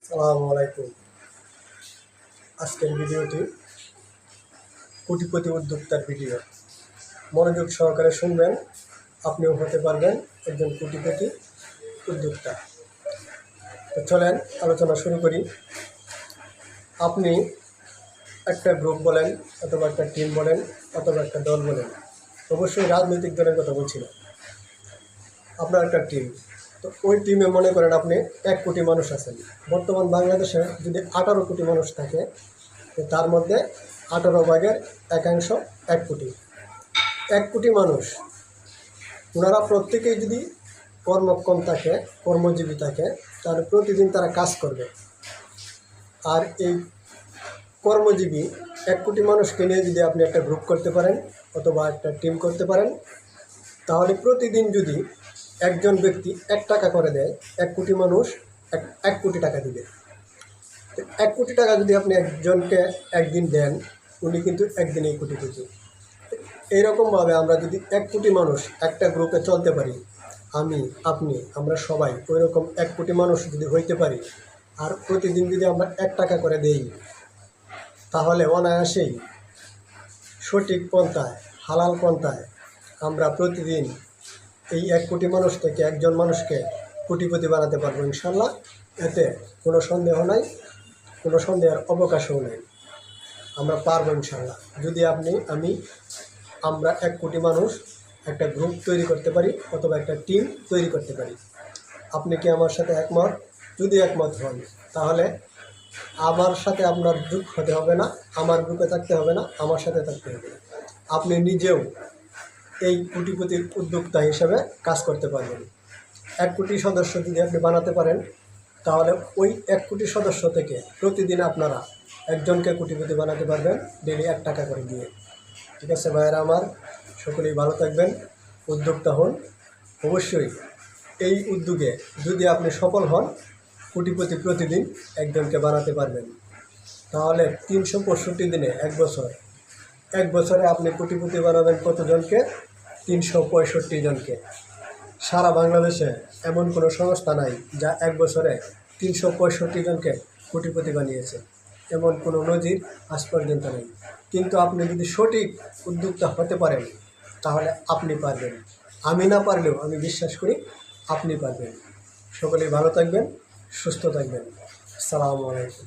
আসসালামু আলাইকুম। আজকের ভিডিওটি কোটিপতি উদ্যোক্তার ভিডিও। মনোযোগ সহকারে শুনবেন, আপনিও হতে পারবেন একজন কোটিপতি উদ্যোক্তা। তো চলেন আলোচনা শুরু করি। আপনি একটা গ্রুপ বলেন, অথবা একটা টিম বলেন, অথবা একটা দল বলেন, অবশ্যই রাজনৈতিক দলের কথা বলছি না। আপনার একটা টিম, তো ওই টিমে মনে করেন আপনি 1 কোটি মানুষ আছেন। বর্তমান বাংলাদেশে যদি 18 কোটি মানুষ থাকে, তো তার মধ্যে 18 ভাগের 1/1 1 কোটি। 1 কোটি মানুষ, ওনারা প্রত্যেকেই যদি কর্মক্ষম থাকে, কর্মজীবী থাকে, তাহলে প্রতিদিন তারা কাজ করবে। আর এই কর্মজীবী 1 কোটি মানুষকে নিয়ে যদি আপনি একটা গ্রুপ করতে পারেন, অথবা একটা টিম করতে পারেন, তাহলে প্রতিদিন যদি একজন ব্যক্তি 1 টাকা করে দেয়, 1 কোটি মানুষ 1 কোটি টাকা দিবে। 1 কোটি টাকা যদি আপনি একজনকে একদিন দেন, উনি কিন্তু একদিনেই কোটিপতি। এইরকমভাবে আমরা যদি 1 কোটি মানুষ একটা গ্রুপে চলতে পারি, আমি, আপনি, আমরা সবাই ওইরকম 1 কোটি মানুষ যদি হইতে পারি, আর প্রতিদিন যদি আমরা 1 টাকা করে দেই, তাহলে অনায়াসেই সঠিক পন্থায়, হালাল পন্থায় আমরা প্রতিদিন এই 1 কোটি মানুষ থেকে একজন মানুষকে কোটিপতি বানাতে পারবো ইনশাল্লাহ। এতে কোনো সন্দেহ নাই, কোনো সন্দেহের অবকাশও নেই। আমরা পারবো ইনশাল্লাহ, যদি আপনি, আমি, আমরা 1 কোটি মানুষ একটা গ্রুপ তৈরি করতে পারি, অথবা একটা টিম তৈরি করতে পারি। আপনি কি আমার সাথে একমত? যদি একমত হন, তাহলে আমার সাথে আপনার যুক্ত হতে হবে না, আমার গ্রুপে থাকতে হবে না, আমার সাথে থাকতে হবে না। আপনি নিজেও এই কোটিপতির উদ্যোক্তা হিসেবে কাজ করতে পারবেন। 1 কোটি সদস্য যদি আপনি বানাতে পারেন, তাহলে ওই 1 কোটি সদস্য থেকে প্রতিদিন আপনারা একজনকে কোটিপতি বানাতে পারবেন, ডেলি 1 টাকা করে দিয়ে। ঠিক আছে ভাইয়েরা আমার, সকলেই ভালো থাকবেন, উদ্যোক্তা হন। অবশ্যই এই উদ্যোগে যদি আপনি সফল হন, কোটিপতি প্রতিদিন একজনকে বানাতে পারবেন। তাহলে 365 দিনে 1 বছরে আপনি কোটিপতি বানাবেন কতজনকে? 365 জনকে। সারা বাংলাদেশে এমন কোনো সংস্থা নাই যা 1 বছরে 365 জনকে কোটিপতি বানিয়েছে, এমন কোনো নজির আজ পর্যন্ত নেই। কিন্তু আপনি যদি সঠিক উদ্যোক্তা হতে পারেন, তাহলে আপনি পারবেন। আমি না পারলেও আমি বিশ্বাস করি আপনি পারবেন। সকলেই ভালো থাকবেন, সুস্থ থাকবেন। আসসালামু আলাইকুম।